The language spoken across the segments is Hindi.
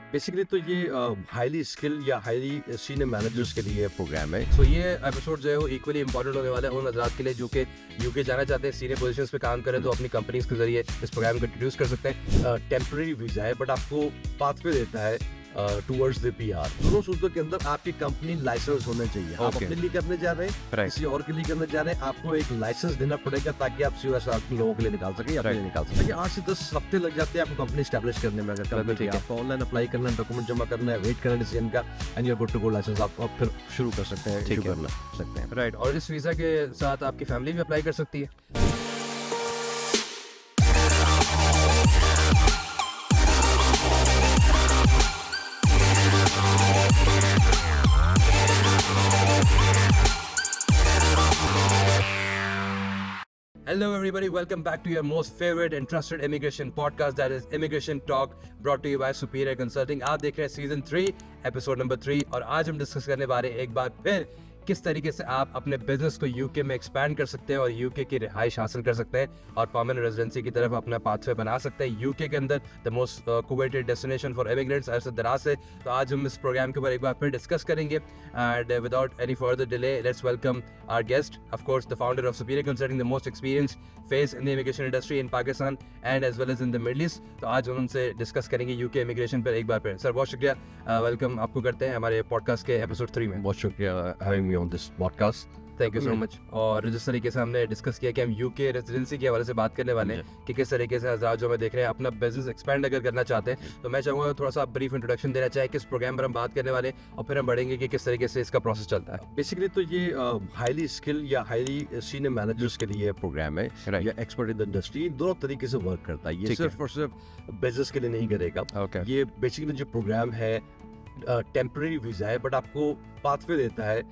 बेसिकली तो ये हाईली स्किल या हाईली सीनियर मैनेजर्स के लिए प्रोग्राम है। सो ये एपिसोड जो है वो इक्वली इंपॉर्टेंट होने वाला है उन हजरात के लिए जो कि यूके जाना चाहते हैं, सीनियर पोजीशंस पे काम करें तो अपनी कंपनीज के जरिए इस प्रोग्राम को इंट्रोड्यूस कर सकते हैं। टेम्पररी वीज़ा है बट आपको पाथवे देता है टूवर्ड्स द पीआर। दोनों सूरतों के अंदर आपकी कंपनी लाइसेंस होना चाहिए। आप अपने लिए करने जा रहे हैं, किसी और के लिए करने जा रहे हैं, आपको एक लाइसेंस देना पड़ेगा ताकि आप सीओएस लोगों के लिए निकाल सकें या अपने लिए निकाल सकें। 8 से 10 हफ्ते लग जाते हैं आपको कंपनी स्टैब्लिश करने में। अगर कंपनी आपको ऑनलाइन अप्लाई करना है, डॉक्यूमेंट जमा करना है, वेट करना है डिसीजन का, and you are good to go licence, आप फिर शुरू कर सकते हैं, शुरू करना सकते हैं। राइट। और इस वीज़ा के साथ आपकी फैमिली भी अप्लाई कर सकती है। Hello everybody, welcome back to your most favorite and trusted immigration podcast, that is Immigration Talk, brought to you by Superior Consulting। आप देख रहे हैं सीजन 3 एपिसोड नंबर 3 और आज हम डिस्कस करने वाले हैं एक बार फिर किस तरीके से आप अपने बिजनेस को यूके में एक्सपैंड कर सकते हैं और यूके की रिहाइश हासिल कर सकते हैं और परमानेंट रेजिडेंसी की तरफ अपना पाथवे बना सकते हैं यूके के अंदर, the most coveted destination for immigrants अरसे दराज से। तो आज हम इस प्रोग्राम के ऊपर एक बार फिर डिस्कस करेंगे and without any further delay let's welcome our guest, of course the founder of Superior Consulting, the most experienced face in the immigration industry in Pakistan and as well as in the Middle East. तो आज हम उनसे डिस्कस करेंगे यूके इमिग्रेशन पर एक बार फिर। सर बहुत शुक्रिया, वेलकम आपको करते हैं हमारे पॉडकास्ट के एपिसोड 3 में। बहुत शुक्रिया having me on this podcast. Thank you so much. और जिस तरीके से हमने डिस्कस किया कि हम यूके रेजिडेंसी के हवाले से बात करने वाले हैं कि किस तरीके से हज़रात जो हमें देख रहे हैं अपना बिजनेस एक्सपैंड अगर करना चाहते हैं, तो मैं चाहूँगा थोड़ा सा ब्रीफ इंट्रोडक्शन देना चाहे किस प्रोग्राम पर हम बात करने वाले हैं और फिर हम बढ़ेंगे कि किस तरीके से इसका प्रोसेस चलता है। बेसिकली तो ये हाईली स्किल या हाईली सीनियर मैनेजर्स के लिए प्रोग्राम है या एक्सपर्ट इन द इंडस्ट्री, दोनों तरीके से वर्क करता है। ये सिर्फ और सिर्फ बिजनेस के लिए नहीं करेगा। ये बेसिकली जो प्रोग्राम है टेम्पररी वीज़ा है बट आपको पाथवे देता है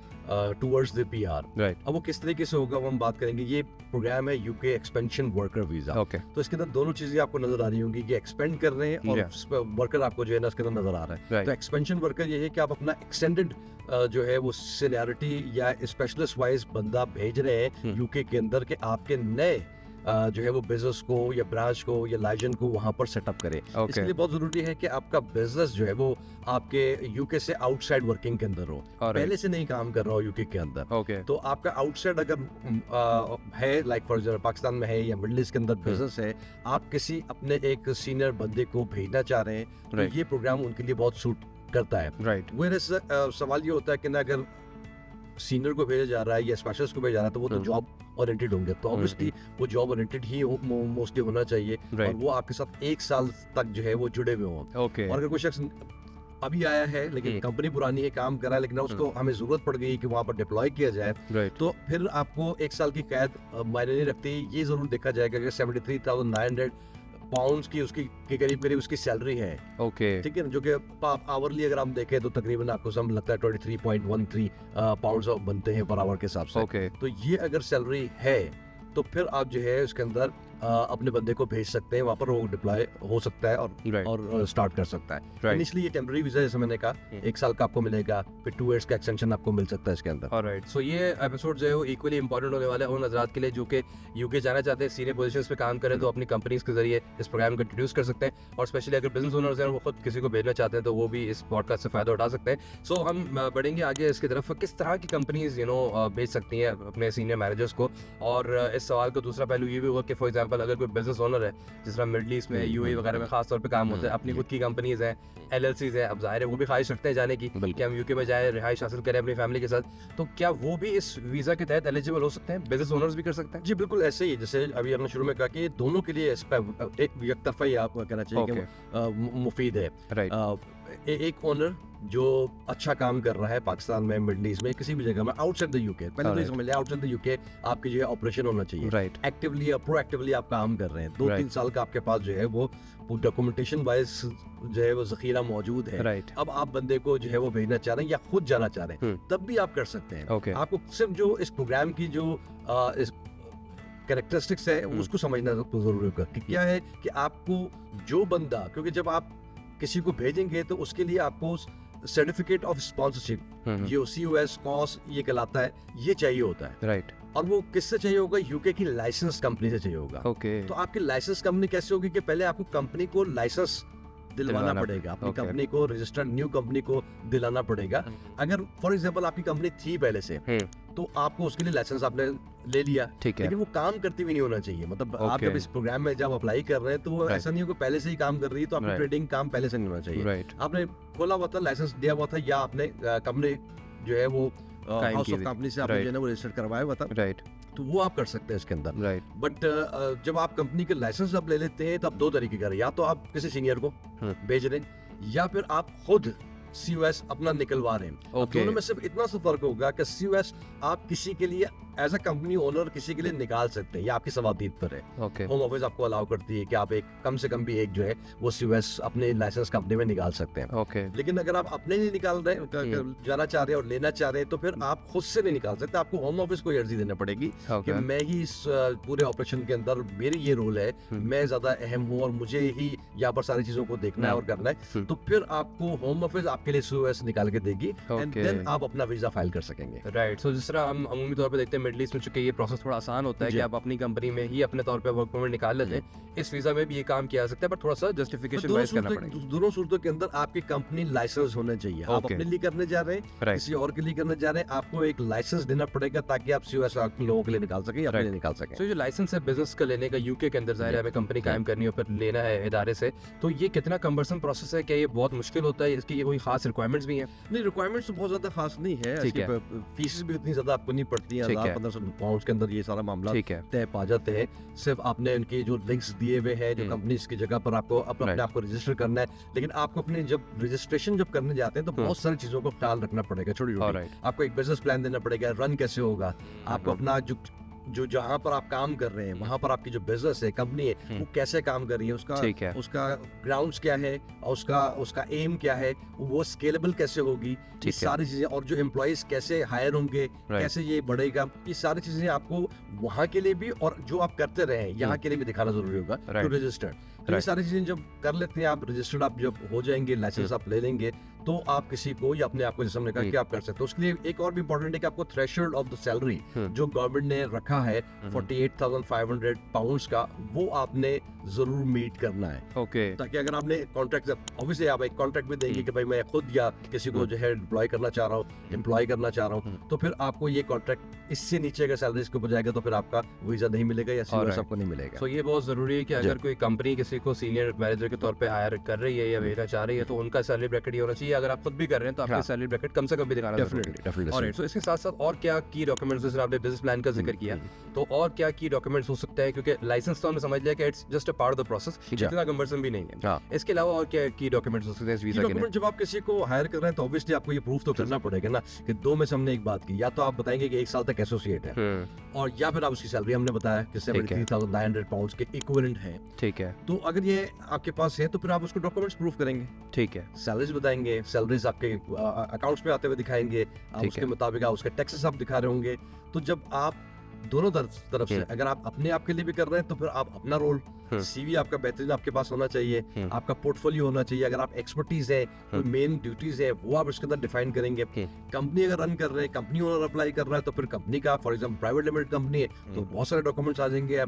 टूवर्ड्स द पीआर। अब वो किस तरीके से होगा वो हम बात करेंगे। ये प्रोग्राम है यूके एक्सपेंशन वर्कर वीज़ा। तो इसके अंदर दोनों चीज़ें आपको नजर आ रही होंगी कि एक्सपेंड कर रहे हैं और वर्कर आपको जो है ना इसके अंदर नजर आ रहा है। तो एक्सपेंशन वर्कर ये है कि आप अपना एक्सटेंडेड जो है वो सीनियरिटी या स्पेशलिस्ट वाइज बंदा भेज रहे हैं यूके के अंदर कि आपके नए जो है वो बिजनेस को या ब्रांच को या लाइजन को वहां पर सेटअप करें। इसके लिए बहुत जरूरी है कि आपका बिजनेस जो है वो आपके यूके से आउटसाइड वर्किंग के अंदर हो, पहले से नहीं काम कर रहा हो यूके के अंदर। तो आपका आउटसाइड अगर है लाइक फॉर एग्जांपल पाकिस्तान में है या मिडिल ईस्ट के अंदर बिजनेस है, आप किसी अपने एक सीनियर बंदे को भेजना चाह रहे हैं, तो ये प्रोग्राम उनके लिए बहुत सूट करता है। सवाल ये होता है कि ना अगर सीनियर को भेजा जा रहा है या स्पेशलिस्ट को भेजा जा रहा है तो वो तो जॉब ओरिएंटेड होंगे, तो ऑब्वियसली वो जॉब ओरिएंटेड ही मोस्टली होना चाहिए और वो आपके साथ 1 साल तक जो है वो जुड़े हुए हों। और अगर कोई शख्स अभी आया है लेकिन कंपनी पुरानी है, काम कर रहा है, लेकिन उसको हमें जरूरत पड़ गई कि वहाँ पर डिप्लॉय किया जाए, तो फिर आपको 1 साल की कैद मायने नहीं रखती। ये जरूर देखा जाएगा कि 73,900 पाउंड्स की उसकी के करीब उसकी सैलरी है। ठीक है ना, जो कि आवरली अगर हम देखें तो तकरीबन आपको सम लगता है 23.13 पाउंड्स बनते हैं पर आवर के हिसाब से। तो ये अगर सैलरी है तो फिर आप जो है उसके अंदर अपने बंदे को भेज सकते हैं, वहाँ पर वो डिप्लॉय हो सकता है और स्टार्ट कर सकता है। इसलिए ये टेम्पररी वीज़ा जैसे मैंने कहा 1 साल का आपको मिलेगा, फिर 2 इयर्स का एक्सटेंशन आपको मिल सकता है इसके अंदर। सो ये एपिसोड जो है वो इक्वली इंपॉर्टेंट होने वाला है उन हजरात के लिए जो कि यूके जाना चाहते हैं, सीनियर पोजीशंस पे काम करें तो अपनी कंपनीज के जरिए इस प्रोग्राम को इंट्रोड्यूस कर सकते हैं और स्पेशली अगर बिजनेस ओनर्स हैं वो खुद किसी को भेजना चाहते हैं तो वो भी इस पॉडकास्ट से फायदा उठा सकते हैं। सो हम बढ़ेंगे आगे इसकी तरफ, किस तरह की कंपनीज भेज सकती हैं अपने सीनियर मैनेजर्स को। और इस सवाल का दूसरा पहलू ये भी होगा कि फॉर एग्जाम्पल अगर कोई बिजनेस ओनर है जिस तरह मिडल ईस्ट में यूएई वगैरह में खास तौर पे काम होता है, अपनी खुद की कंपनीज हैं, एलएलसीज हैं, अब जाहिर है वो भी ख्वाहिश रखते हैं जाने की कि हम यूके में जाए, रिहाइश हासिल करें अपनी फैमिली के साथ, तो क्या वो भी इस वीज़ा के तहत एलिजिबल हो सकते हैं? बिजनेस ओनर्स भी कर सकते हैं? जी बिल्कुल ऐसे ही, जैसे अभी हमने शुरू में कहा कि दोनों के लिए एक तरफा ही आप कहना चाहिए कि मुफीद है। एक ओनर जो अच्छा काम कर रहा है पाकिस्तान में, मिडल ईस्ट में, किसी भी जगह में, आउटसाइड द यूके, पहले तो समझ लिया आउटसाइड द यूके आपकी जो है ऑपरेशन होना चाहिए, एक्टिवली या प्रोएक्टिवली आप काम कर रहे हैं, 2-3 साल का आपके पास जो है वो डॉक्यूमेंटेशन वाइज जो है वो जखीरा मौजूद है। अब आप बंदे को जो है वो भेजना चाह रहे हैं या खुद जाना चाह रहे हैं, तब भी आप कर सकते हैं। आपको सिर्फ जो इस प्रोग्राम की जो कैरेक्टरिस्टिक्स है उसको समझना तो जरूरी होगा कि क्या है कि आपको जो बंदा, क्योंकि जब आप किसी को भेजेंगे तो उसके लिए आपको सर्टिफिकेट ऑफ स्पॉन्सरशिप, जो COS कॉस ये कहलाता है, ये चाहिए होता है। और वो किससे चाहिए होगा? यूके की लाइसेंस कंपनी से चाहिए होगा। तो आपकी लाइसेंस कंपनी कैसे होगी कि पहले आपको कंपनी को लाइसेंस दिलवाना पड़ेगा, अपनी कंपनी को, रजिस्टर्ड न्यू कंपनी को दिलाना पड़ेगा। अगर फॉर एग्जांपल आपकी कंपनी थी पहले से, तो आपको उसके लिए लाइसेंस आपने ले लिया, ठीक है, लेकिन वो काम करती हुई नहीं होना चाहिए। मतलब आप जब इस प्रोग्राम में जब अप्लाई कर रहे हैं तो वो ऐसा नहीं हो कि पहले से ही काम कर रही है तो आपकी ट्रेडिंग काम पहले से नहीं होना चाहिए। आपने खोला हुआ था, लाइसेंस दिया हुआ था, या आपने कंपनी जो है वो हाउस ऑफ कंपनी से आपने जो है वो रजिस्टर्ड करवाया हुआ था, तो वो आप कर सकते हैं इसके अंदर। बट जब आप कंपनी के लाइसेंस आप ले लेते हैं तो आप दो तरीके का, या तो आप किसी सीनियर को भेज रहे हैं या फिर आप खुद COS अपना निकलवा रहे हैं। दोनों में सिर्फ इतना सा फर्क होगा कि COS आप किसी के लिए एज अ कंपनी ओनर किसी के लिए निकाल सकते हैं, या आपकी सवादीद पर है। होम ऑफिस आपको अलाउ करती है कि आप एक कम से कम भी एक जो है वो COS अपने लाइसेंस कंपनी में निकाल सकते हैं। लेकिन अगर आप अपने लिए निकाल रहे हैं, जाना चाह रहे हैं और लेना चाह रहे हैं, तो फिर आप खुद से नहीं निकाल सकते, आपको होम ऑफिस को अर्जी देना पड़ेगी कि मैं ही इस पूरे ऑपरेशन के अंदर, मेरी ये रोल है, मैं ज्यादा अहम हूँ और मुझे ही यहाँ पर सारी चीजों को देखना है और करना है। तो फिर आपको होम ऑफिस आपके लिए COS निकाल के देगी एंड देन आप अपना वीजा फाइल कर सकेंगे। राइट। सो जिस तरह हम अमूमी तौर पे देखते हैं मिडिल ईस्ट में, चूंकि ये प्रोसेस थोड़ा आसान होता है कि आप अपनी कंपनी में ही अपने तौर पे वर्क परमिट निकाल लेते हैं, इस वीजा में भी ये काम किया जा सकता है, पर थोड़ा सा जस्टिफिकेशन वाइज करना पड़ेगा। दोनों सूरतों के अंदर आपकी कंपनी लाइसेंस होने चाहिए। आप अपने लिए करने जा रहे हैं, किसी और के लिए करने जा रहे हैं, आपको एक लाइसेंस देना पड़ेगा ताकि आप COS लोगों के लिए निकाल सकें या अपने लिए निकाल सकें। तो जो लाइसेंस है बिजनेस का लेने का यूके के अंदर, जाहिर है हमें कंपनी कायम करनी है, फिर लेना है इदारे से, तो ये कितना कम्बरसम प्रोसेस है? क्या ये बहुत मुश्किल होता है? इसकी कोई खास रिक्वायरमेंट्स भी हैं? नहीं, रिक्वायरमेंट्स तो बहुत ज्यादा खास नहीं है, फीस भी उतनी ज्यादा आपको नहीं पड़ती है। 1000-1500 पाउंड के अंदर ये सारा मामला तय पा जाते हैं। सिर्फ आपने उनके जो लिंक्स दिए हुए हैं, जो कंपनी की जगह पर आपको अपने आप को रजिस्टर करना है, लेकिन आपको अपने जब रजिस्ट्रेशन जब करने जाते हैं तो बहुत सारी चीजों को ख्याल रखना पड़ेगा। छोटी-छोटी आपको एक बिजनेस प्लान देना पड़ेगा, रन कैसे होगा, आपको अपना जो जहाँ पर आप काम कर रहे हैं वहाँ पर आपकी जो बिजनेस है, कंपनी है, वो कैसे काम कर रही है, उसका ग्राउंड्स क्या है, और उसका एम क्या है, वो स्केलेबल कैसे होगी, ये सारी चीजें, और जो एम्प्लॉइज कैसे हायर होंगे, कैसे ये बढ़ेगा, ये सारी चीजें आपको वहाँ के लिए भी और जो आप करते रहे यहाँ के लिए भी दिखाना जरूरी होगा टू रजिस्टर्ड। तो ये सारी चीजें जब कर लेते हैं आप, रजिस्टर्ड आप जब हो जाएंगे, लाइसेंस आप ले लेंगे, तो आप किसी को या अपने आप को, जैसे हमने कहा कि आप कर सकते हो। उसके लिए एक और भी इंपॉर्टेंट है कि आपको थ्रेशोल्ड ऑफ द सैलरी जो गवर्नमेंट ने रखा है 48,500 पाउंड्स का, वो आपने जरूर मीट करना है। ताकि अगर आपने कॉन्ट्रैक्ट, ऑब्वियसली आप एक कॉन्ट्रैक्ट में देंगे कि भाई मैं खुद या किसी को जो है एम्प्लॉय करना चाह रहा हूँ, तो फिर आपको ये कॉन्ट्रैक्ट इससे नीचे अगर सैलरी इसके ऊपर जाएगा तो फिर आपका वीजा नहीं मिलेगा या COS आपको नहीं मिलेगा। तो ये बहुत जरूरी है कि अगर कोई कंपनी किसी को सीनियर मैनेजर के तौर पे हायर कर रही है या भेजना चाह रही है, तो उनका सैलरी ब्रैकेट ये होना चाहिए। अगर आप खुद भी कर रहे हैं तो आपकी सैलरी ब्रैकेट कम से कम भी दिखाना है। तो इसके साथ साथ और क्या की डॉक्यूमेंट्स, जैसे आपने बिजनेस प्लान का जिक्र किया, तो और क्या की डॉक्यूमेंट्स हो सकते हैं? क्योंकि लाइसेंस तो हमने समझ लिया कि it's just a part of the process, इतना कम्बरसम भी नहीं है। इसके अलावा और क्या की डॉक्यूमेंट्स हो सकते हैं इस वीजा के लिए? जब आप किसी को हायर कर रहे हैं तो ऑब्वियसली आपको ये प्रूफ तो करना पड़ेगा ना कि दो में से हमने एक बात की, या तो आप बताएंगे कि 1 साल तक एसोसिएट है, और या फिर आप उसकी सैलरी हमने बताया कि 73,900 पाउंड के इक्विवेलेंट है। ठीक है। तो अगर ये आपके पास है तो फिर आप उसको डॉक्यूमेंट्स प्रूफ करेंगे। ठीक है। सैलरीज बताएंगे, सैलरीज आपके अकाउंट्स में आते हुए दिखाएंगे, आप उसके मुताबिक आप उसके टैक्सेस आप दिखा रहे होंगे। तो जब आप दोनों तरफ से, अगर आप अपने आप के लिए भी कर रहे हैं तो फिर आप अपना रोल, CV आपका बेहतरीन आपके पास होना चाहिए, आपका पोर्टफोलियो होना चाहिए। अगर आप एक्सपर्टीज है, कोई मेन ड्यूटीज है, वो आप इसके अंदर डिफाइन करेंगे। कंपनी अगर रन कर रहे हैं, कंपनी ओनर अप्लाई कर रहा है, तो फिर कंपनी का, for example private limited company है तो बहुत सारे डॉक्यूमेंट्स आ जाएंगे।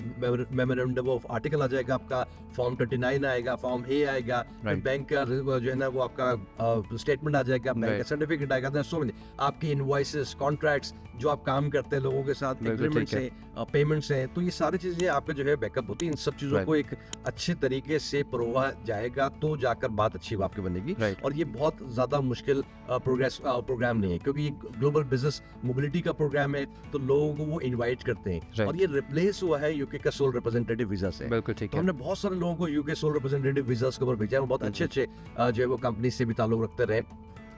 मेमोरेंडम ऑफ आर्टिकल आ जाएगा, आपका फॉर्म 29 आएगा, फॉर्म A आएगा, बैंक का जो है ना वो आपका स्टेटमेंट आ जाएगा, बैंक का सर्टिफिकेट आएगा, सो मेनी आपके इनवॉइसेस, कॉन्ट्रैक्ट्स, जो आप काम करते हैं लोगों के साथ, एग्रीमेंट्स हैं, पेमेंट्स हैं, तो ये सारी चीजें आपके जो है बैकअप होती है। इन सब चीजों को एक अच्छे तरीके से परोवा जाएगा तो जाकर बात अच्छी आपकी बनेगी। और ये बहुत ज्यादा मुश्किल प्रोग्राम नहीं है, क्योंकि ये ग्लोबल बिजनेस मोबिलिटी का प्रोग्राम है, तो लोगों को वो इनवाइट करते हैं। और ये रिप्लेस हुआ है यूके का सोल रिप्रेजेंटेटिव वीजा से। बिल्कुल ठीक है। हमने बहुत सारे लोगों को यूके सोल रिप्रेजेंटेटिव वीजा के ऊपर भेजा है, वो बहुत अच्छे जो है वो कंपनी से भी ताल्लुक रखते रहे।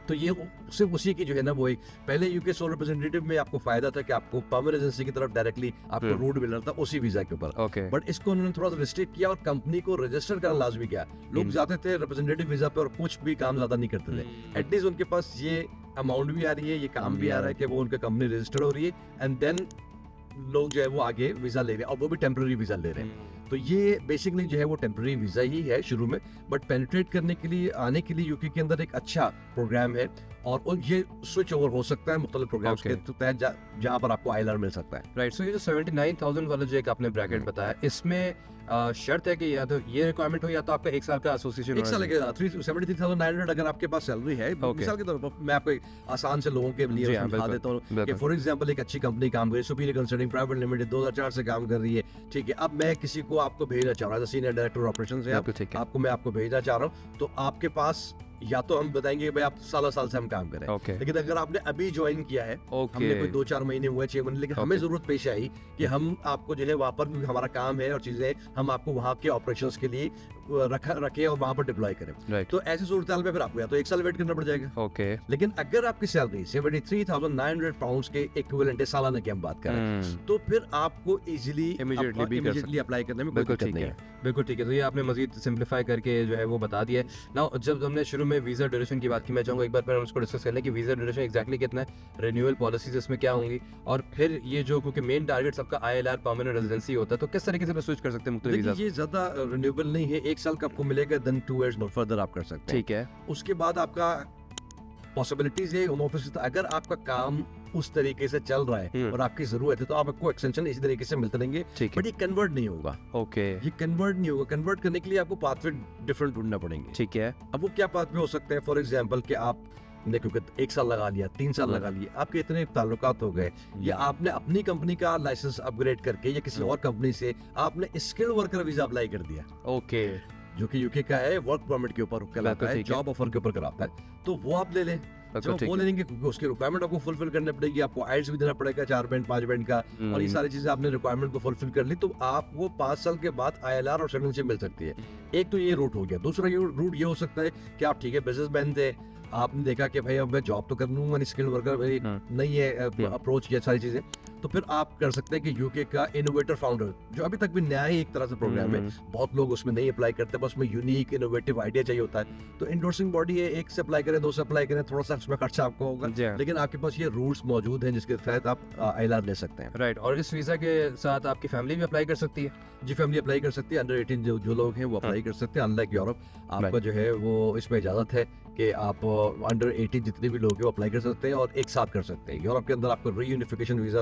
तो ये सिर्फ उसी की जो है ना वो एक, पहले यूके सोल रिप्रेजेंटेटिव में आपको फायदा था कि आपको परमानेंट रेजिडेंसी की तरफ डायरेक्टली आपको रूट मिल रहा था उसी वीजा के ऊपर। बट इसको उन्होंने थोड़ा सा रिस्ट्रिक्ट किया और कंपनी को रजिस्टर करना लाजमी किया। लोग जाते थे रिप्रेजेंटेटिव वीजा पे और कुछ भी काम ज्यादा नहीं करते थे। एटलीस्ट उनके पास ये अमाउंट भी आ रही है, ये काम भी आ रहा है कि वो उनका कंपनी रजिस्टर्ड हो रही है, एंड देन लोग जो है वो आगे वीजा ले रहे हैं, और वो भी टेम्पररी वीजा ले रहे हैं। तो ये बेसिकली जो है वो टेम्पररी वीजा ही है शुरू में, बट पेनिट्रेट करने के लिए, आने के लिए यूके के अंदर एक अच्छा प्रोग्राम है, और ये स्विच ओवर हो सकता है मुख्तलिफ प्रोग्राम्स के तहत जहाँ पर आपको ILR मिल सकता है। राइट। सो ये जो 79,000 वाला जो एक आपने ब्रैकेट बताया, इसमें शर्त है कि या तो ये रिक्वायरमेंट हो या तो आपका 1 साल का एसोसिएशन एक साल के 73,900 अगर आपके पास सैलरी है, मिसाल के तौर पर मैं आपको एक आसान से लोगों के लिए समझा देता हूँ कि फॉर एग्जांपल एक अच्छी कंपनी काम कर रही है, सुपीरियर कंसल्टिंग प्राइवेट लिमिटेड 2004 से काम कर रही है, ठीक है। अब मैं किसी को आपको भेजना चाह रहा हूँ, सीनियर डायरेक्टर ऑपरेशन से आपको भेजना चाह रहा हूँ, तो आपके पास या तो हम बताएंगे भाई आप साल से हम काम करें, लेकिन अगर आपने अभी ज्वाइन किया है, हमने कोई 2-4 महीने हुए, 6 महीने, लेकिन हमें जरूरत पेश आई कि हम आपको जो है वहाँ पर हमारा काम है और चीजें हम आपको वहाँ के ऑपरेशंस के लिए रखे और वहाँ पर डिप्लॉय करें, तो ऐसी सूरत में फिर आपको या तो 1 साल वेट करना पड़ जाएगा। लेकिन अगर आपकी सैलरी 73,900 पाउंड के इक्विवेलेंट है सालाना की हम बात करें, तो फिर आपको इजीली अप्लाई करने में कोई दिक्कत नहीं है। बिल्कुल ठीक है। तो ये आपने मजीद सिंप्लीफाई करके जो है वो बता दिया है। नाउ जब हमने शुरू में वीजा ड्यूरेशन की बात की, मैं चाहूँगा एक बार फिर हम उसको डिस्कस कर लें कि वीजा ड्यूरेशन एग्जैक्टली कितना है, रिन्यूअल पॉलिसीज इसमें क्या होंगी, और फिर ये जो क्योंकि मेन टारगेट सबका ILR परमानेंट रेजिडेंसी होता है, तो किस तरीके से स्विच कर सकते हैं मुख्तलिफ वीजा? ये ज्यादा रिन्यूएबल नहीं है, 1 साल का आपको मिलेगा, देन 2 इयर्स फर्दर आप कर सकते हैं, ठीक है। उसके बाद आपका पॉसिबिलिटीज है होम ऑफिस, अगर आपका काम उस तरीके से चल रहा है और आपकी जरूरत है तो आपको एक्सटेंशन इसी तरीके से मिलते रहेंगे, बट ये कन्वर्ट नहीं होगा। ये कन्वर्ट नहीं होगा। कन्वर्ट करने के लिए आपको पाथवे डिफरेंट ढूंढना पड़ेंगे, ठीक है। अब वो क्या पाथवे हो सकते हैं? फॉर एग्जाम्पल कि आप ने क्योंकि 1 साल लगा लिया, 3 साल लगा लिए, आपके इतने ताल्लुकात हो गए, या आपने अपनी कंपनी का लाइसेंस अपग्रेड करके या किसी और कंपनी से आपने स्किल्ड वर्कर वीजा अप्लाई कर दिया, जो कि यूके का है, वर्क परमिट के ऊपर कहलाता है, जॉब ऑफर के ऊपर कराता है, तो वो आप ले लें। जब वो लेंगे क्योंकि उसकी रिक्वायरमेंट आपको फुलफिल करनी पड़ेगी, आपको आइल्स भी देना पड़ेगा 4 बैंड 5 बैंड का, और ये सारी चीजें आपने रिक्वायरमेंट को फुलफिल कर ली, तो आपको 5 साल के बाद ILR और सिटीजनशिप मिल सकती है। एक तो ये रूट हो गया। दूसरा ये रूट ये हो सकता है कि आप ठीक है बिजनेसमैन थे, आपने देखा कि भाई अब मैं जॉब तो कर लूंगा, स्किल्ड वर्कर भाई नहीं है, अप्रोच ये सारी चीजें, तो फिर आप कर सकते हैं कि यूके का इनोवेटर फाउंडर, जो अभी तक भी नया ही एक तरह से प्रोग्राम है, बहुत लोग उसमें नहीं अप्लाई करते, बस में यूनिक इनोवेटिव आइडिया चाहिए होता है, तो इंडोर्सिंग बॉडी है, 1 से अप्लाई करें, 2 से अप्लाई करें, थोड़ा सा उसमें खर्चा आपको होगा, लेकिन आपके पास ये रूल्स मौजूद हैं जिसके तहत आप ILR ले सकते हैं। राइट। और इस वीजा के साथ आपकी फैमिली भी अप्लाई कर सकती है? जी, फैमिली अप्लाई कर सकती है, अंडर 18 जो लोग हैं वो अप्लाई कर सकते हैं। अनलाइक यूरोप, आपका जो है वो इसमें इजाजत है कि आप अंडर 18 जितने भी लोग हैं वो अप्लाई कर सकते हैं और एक साथ कर सकते हैं। यूरोप के अंदर आपको reunification visa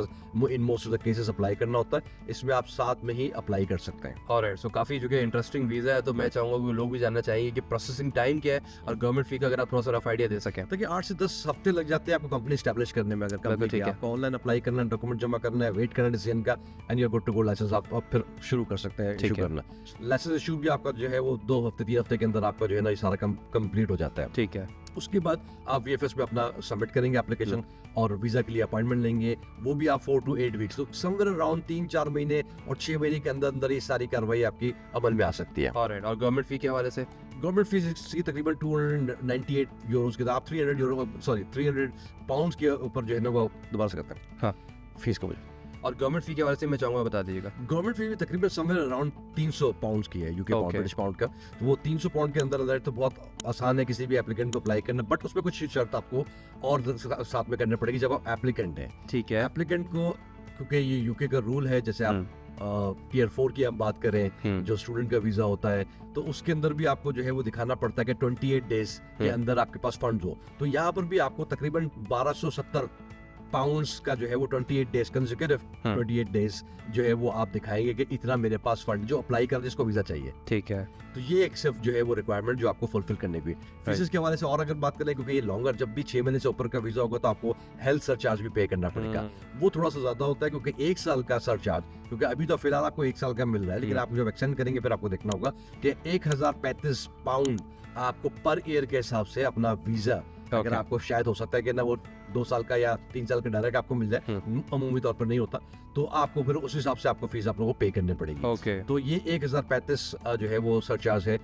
in most of the cases apply करना होता है, इसमें आप साथ में ही अप्लाई कर सकते हैं। ऑलराइट, सो काफी जो कि इंटरेस्टिंग वीजा है, तो मैं चाहूंगा कि लोग भी जानना चाहिए कि प्रोसेसिंग टाइम क्या है और गवर्नमेंट फी का अगर आप थोड़ा सा रफ आइडिया दे सकें। देखिए 8 से 10 हफ्ते लग जाते हैं आपको कंपनी एस्टैब्लिश करने में। अगर कंपनी आपको ऑनलाइन अप्लाई करना है, डॉक्यूमेंट जमा करना है, वेट करना है डिसीजन का, and you are good to go, licence आप फिर शुरू कर सकते हैं इशू करना। लाइसेंस इशू भी आपका जो है वो 2 हफ्ते 3 हफ्ते के अंदर आपका जो है ना ये सारा कंप्लीट हो जाता है, ठीक है। उसके बाद आप VFS में अपना सबमिट करेंगे एप्लीकेशन और वीजा के लिए अपॉइंटमेंट लेंगे, वो भी आप 4 to 8 वीक्स, तो समवेयर अराउंड 3-4 महीने और 6 महीने के अंदर अंदर ये सारी कार्रवाई आपकी अमल में आ सकती है। ऑलराइट, और गवर्नमेंट फी के हवाले से? गवर्नमेंट फीस इसकी तकरीबन 298 यूरोस के, आप 300 पाउंड्स के ऊपर जो है ना वो दोबारा से करते हैं हाँ फीस को। और गवर्नमेंट फी के हवाले से मैं चाहूंगा बता दीजिएगा। गवर्नमेंट फी भी तकरीबन समवेयर अराउंड 300 पाउंड्स की है, यूके पाउंड, ब्रिटिश पाउंड का, तो वो 300 पाउंड के अंदर अंदर तो बहुत आसान है किसी भी एप्लीकेंट को अप्लाई करना, बट उसमें कुछ शर्त आपको और साथ में करनी पड़ेगी जब आप एप्लीकेंट हैं। ठीक है। एप्लीकेंट को क्योंकि ये यूके का रूल है, जैसे आप टियर 4 की हम बात करें, जो स्टूडेंट का वीजा होता है, तो उसके अंदर भी आपको जो है वो दिखाना पड़ता है कि 28 डेज के अंदर आपके पास फंड हो, तो यहाँ पर भी आपको तकरीबन 1270 पाउंड्स का जो है वो 28 डेज कंसेक्यूटिव 28 डेज जो है वो आप दिखाएंगे कि इतना मेरे पास फंड जो अप्लाई कर जिसको वीजा चाहिए। ठीक है। तो ये एक सिर्फ जो है वो रिक्वायरमेंट जो आपको फुलफिल करने की। फीस के हवाले से और अगर बात करें, क्योंकि ये लॉन्गर, जब भी 6 महीने से ऊपर का वीजा होगा तो आपको हेल्थ सरचार्ज भी पे करना पड़ेगा, वो थोड़ा सा ज्यादा होता है क्योंकि 1 साल का सरचार्ज, क्योंकि अभी तो फिलहाल आपको 1 साल का मिल रहा है, लेकिन आप जब एक्सटेंड करेंगे फिर आपको देखना होगा कि 1035 पाउंड आपको पर ईयर के हिसाब से अपना वीजा, अगर आपको शायद हो सकता है कि ना वो 2 साल का या 3 साल का डायरेक्ट आपको मिल जाए, अमूमी तौर पर नहीं होता, तो आपको फिर उस हिसाब से आपको फीस आप लोगों को पे करनी पड़ेगी। तो ये 1035 जो है वो सरचार्ज है,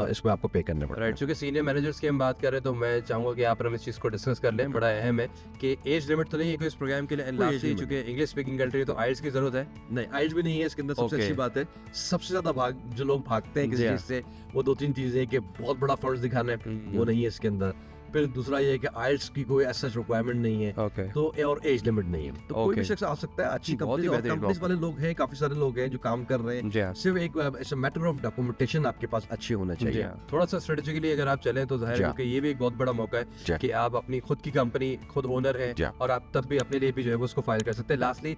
इसमें आपको पे करने पड़ेगा। राइट, क्योंकि सीनियर मैनेजर्स की हम बात कर रहे हैं तो मैं चाहूंगा कि आप हम इस चीज को डिस्कस कर लें। बड़ा अहम है कि एज लिमिट तो नहीं है कोई इस प्रोग्राम के लिए, चूंकि इंग्लिश स्पीकिंग कंट्री है तो आइल्स की जरूरत है नहीं, आइल्स भी नहीं है इसके अंदर। सबसे अच्छी बात है, सबसे ज्यादा जो लोग भागते हैं किसी चीज से, वो 2-3 चीजें कि बहुत बड़ा फर्ज दिखाना है, वो नहीं है इसके अंदर। फिर दूसरा ये है कि आइल्स की कोई ऐसा रिक्वायरमेंट नहीं है, तो और एज लिमिट नहीं है, तो कोई भी शख्स आ सकता है। अच्छी कंपनीज वाले लोग हैं, काफी सारे लोग हैं जो काम कर रहे हैं, सिर्फ एक मैटर ऑफ डॉक्यूमेंटेशन आपके पास अच्छी होना चाहिए। थोड़ा सा स्ट्रेटेजिकली अगर आप चलें तो जाहिर है कि ये भी एक बहुत बड़ा मौका है कि आप अपनी खुद की कंपनी, खुद ओनर है, और आप तब भी अपने लिए भी जो है उसको फाइल कर सकते हैं। लास्टली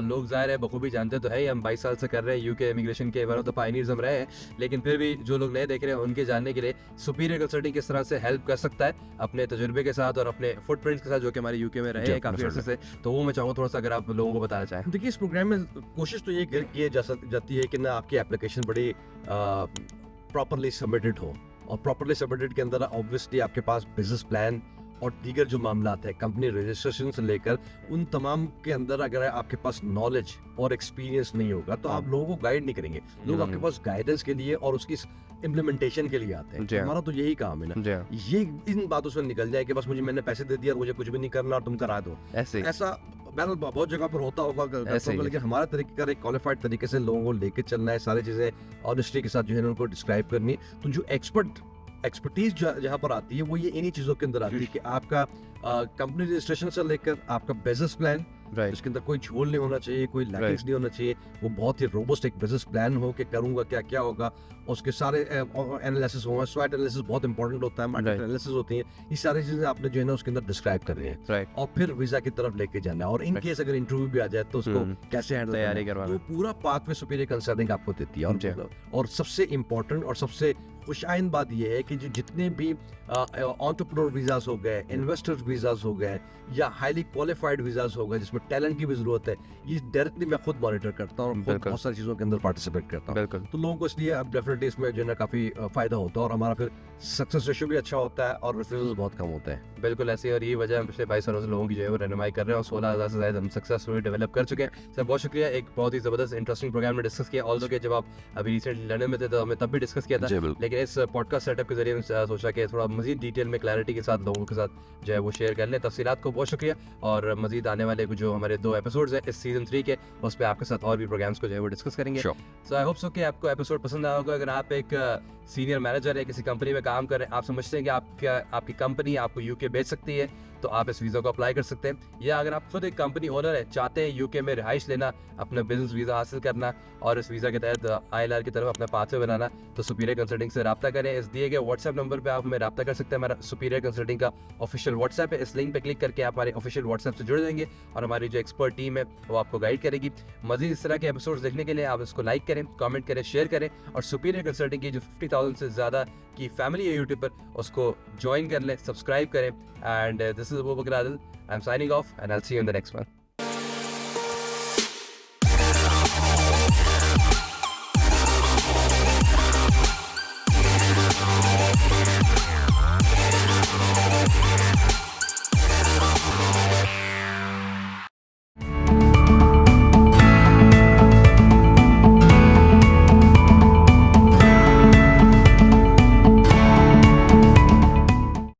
लोग जाहिर है बखूबी जानते तो है, हम 22 साल से कर रहे हैं यूके इमिग्रेशन के, वन ऑफ द पायनियर्स हम रहे हैं, लेकिन फिर भी जो लोग नए देख रहे हैं उनके जानने के लिए सुपीरियर कंसल्टिंग किस तरह से हेल्प कर सकता है अपने तजुर्बे के साथ और अपने फुटप्रिंट्स के साथ, जो कि हमारे यूके में रहे हैं काफी अर्से से, तो वो मैं चाहूँगा थोड़ा सा अगर आप लोगों को बताना चाहें। देखिए, इस प्रोग्राम में कोशिश तो ये की जाती है कि ना आपकी एप्लीकेशन बड़ी प्रॉपरली सबमिटेड हो, और प्रॉपरली सबमिटेड के अंदर ऑब्वियसली आपके पास बिजनेस प्लान और दीगर जो मामला है कंपनी रजिस्ट्रेशन से लेकर उन तमाम के अंदर अगर आपके पास नॉलेज और एक्सपीरियंस नहीं होगा तो आप लोगों को गाइड नहीं करेंगे। लोग आपके पास गाइडेंस के लिए और उसकी इम्प्लीमेंटेशन के लिए आते हैं। तो हमारा तो यही काम है ना, ये इन बातों से निकल जाए कि बस मैंने पैसे दे दिया और मुझे कुछ भी नहीं करना और तुम करा दो, ऐसा बहुत जगह पर होता होगा, लेकिन हमारा तरीका एक क्वालिफाइड तरीके से लोगों को लेके चलना है, सारी चीजें ऑनेस्टी के साथ जो है उनको डिस्क्राइब करनी है। तो जो एक्सपर्टीज जहाँ पर आती है वो ये इन्हीं चीज़ों के अंदर आती है कि आपका कंपनी रजिस्ट्रेशन से लेकर आपका बिजनेस प्लान, इसके अंदर कोई झोल नहीं होना चाहिए, कोई लैकिंग्स नहीं होना चाहिए, वो बहुत ही रोबस्ट एक बिजनेस प्लान हो कि करूंगा क्या क्या होगा, उसके सारे एनालिसिस होगा, स्वाट एनालिसिस बहुत इंपॉर्टेंट होता है, मार्केट एनालिसिस होती है, ये सारी चीजें आपने जो है ना उसके अंदर डिस्क्राइब करनी है, और फिर वीजा की तरफ लेके जाना है, और इन केस अगर इंटरव्यू भी आ जाए तो उसको कैसे हैंडल करना है, तो पूरा पाथवे सुपीरियर कंसल्टिंग आपको देती है। और सबसे इम्पोर्टेंट और सबसे खुशाइन बात यह है कि जो जितने भी एंटरप्रेन्योर वीजास हो गए, इन्वेस्टर्स वीजास हो गए, या हाईली क्वालिफाइड वीजास हो गए जिसमें टैलेंट की भी जरूरत है, ये डायरेक्टली मैं खुद मॉनिटर करता हूँ और बहुत सारी चीजों के अंदर पार्टिसिपेट करता हूँ। तो लोगों को इसलिए अब डेफिनेटली इसमें जो है ना काफी फायदा होता है, और हमारा फिर सक्सेस रेशियो भी अच्छा होता है और रेफरेंस बहुत कम होता है। बिल्कुल ऐसी, और ये वजह हम पिछले 22 सालों से लोगों की जो है वो रहनुमाई कर रहे हैं, और 16,000 से ज्यादा हम सक्सेसफुली डेवलप कर चुके हैं। सर बहुत शुक्रिया, एक बहुत ही जबरदस्त इंटरेस्टिंग प्रोग्राम में डिस्कस किया। ऑल्दो कि जब आप अभी रिसेंटली लंदन में थे तो हमें तब भी डिस्कस किया था, लेकिन इस पॉडकास्ट सेटअप के जरिए सोचा कि थोड़ा मजीद डिटेल में क्लैरिटी के साथ लोगों के साथ जो है वो शेयर कर लें तफसीलात को। बहुत शुक्रिया, और मजीद आने वाले जो हमारे 2 एपिसोड्स हैं इस सीजन 3 के, उस पर आपके साथ और भी प्रोग्राम्स को जो है वो डिस्कस करेंगे। सो आई होप सो कि आपको एपिसोड पसंद आया होगा। अगर आप एक सीनियर मैनेजर है, किसी कंपनी में काम कर रहे हैं, आप समझते हैं कि आपकी कंपनी आपको यूके भेज सकती है, तो आप इस वीज़ा को अप्लाई कर सकते हैं। या अगर आप खुद एक कंपनी ओनर है, चाहते हैं यूके में रिहाइश लेना, अपना बिजनेस वीज़ा हासिल करना और इस वीज़ा के तहत ILR की तरफ अपना पाथवे बनाना, तो सुपीरियर कंसल्टिंग से रब्ता करें। इस दिए गए व्हाट्सएप नंबर पे आप हमें रब्ता कर सकते हैं। हमारा सुपीरियर कंसल्टिंग का ऑफिशियल व्हाट्सएप है, इस लिंक पे क्लिक करके आप हमारे ऑफिशियल व्हाट्सएप से जुड़ जाएंगे और हमारी जो एक्सपर्ट टीम है वो आपको गाइड करेगी। मजीद इस तरह के एपिसोड्स देखने के लिए आप इसको लाइक करें, कमेंट करें, शेयर करें, और सुपीरियर कंसल्टिंग की जो 50,000 से ज़्यादा की फैमिली है यूट्यूब पर, उसको ज्वाइन कर लें, सब्सक्राइब करें। And this is Abu Bakar Adil, I am signing off and I will see you in the next one.